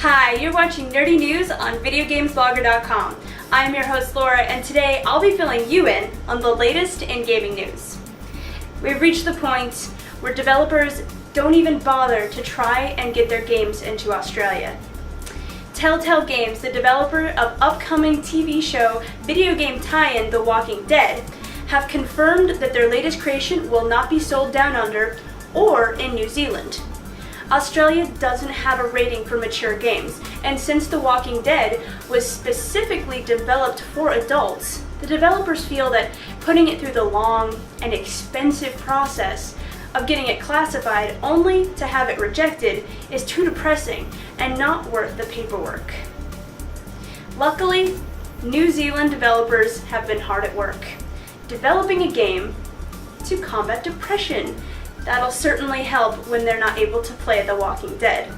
Hi, you're watching Nerdy News on VideoGamesBlogger.com. I'm your host Laura, and today I'll be filling you in on the latest in gaming news. We've reached the point where developers don't even bother to try and get their games into Australia. Telltale Games, the developer of upcoming TV show video game tie-in The Walking Dead, have confirmed that their latest creation will not be sold down under or in New Zealand. Australia doesn't have a rating for mature games, and since The Walking Dead was specifically developed for adults, the developers feel that putting it through the long and expensive process of getting it classified only to have it rejected is too depressing and not worth the paperwork. Luckily, New Zealand developers have been hard at work, developing a game to combat depression. That'll certainly help when they're not able to play The Walking Dead.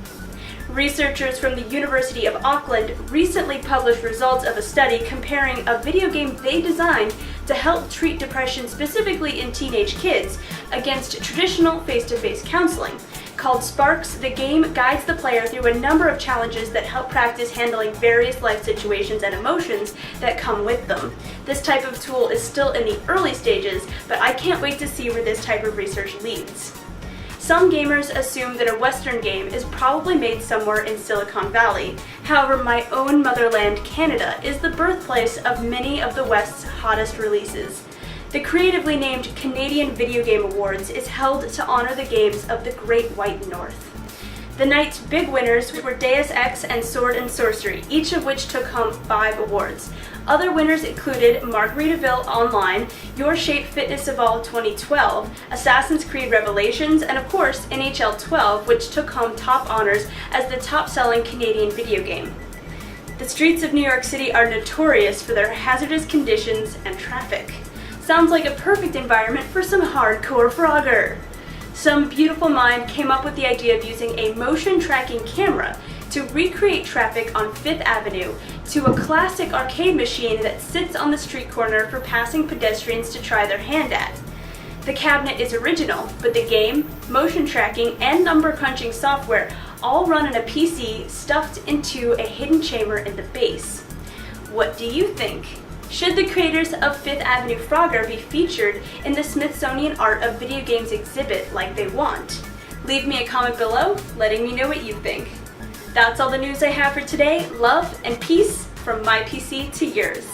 Researchers from the University of Auckland recently published results of a study comparing a video game they designed to help treat depression specifically in teenage kids against traditional face-to-face counseling. Called Sparks, the game guides the player through a number of challenges that help practice handling various life situations and emotions that come with them. This type of tool is still in the early stages, but I can't wait to see where this type of research leads. Some gamers assume that a Western game is probably made somewhere in Silicon Valley. However, my own motherland, Canada, is the birthplace of many of the West's hottest releases. The creatively named Canadian Video Game Awards is held to honor the games of the Great White North. The night's big winners were Deus Ex and Sword and Sorcery, each of which took home 5 awards. Other winners included Margaritaville Online, Your Shape Fitness Evolved 2012, Assassin's Creed Revelations, and of course NHL 12, which took home top honors as the top-selling Canadian video game. The streets of New York City are notorious for their hazardous conditions and traffic. Sounds like a perfect environment for some hardcore Frogger. Some beautiful mind came up with the idea of using a motion tracking camera to recreate traffic on 5th Avenue to a classic arcade machine that sits on the street corner for passing pedestrians to try their hand at. The cabinet is original, but the game, motion tracking, and number crunching software all run on a PC stuffed into a hidden chamber in the base. What do you think? Should the creators of 5th Avenue Frogger be featured in the Smithsonian Art of Video Games exhibit like they want? Leave me a comment below, letting me know what you think. That's all the news I have for today. Love and peace from my PC to yours.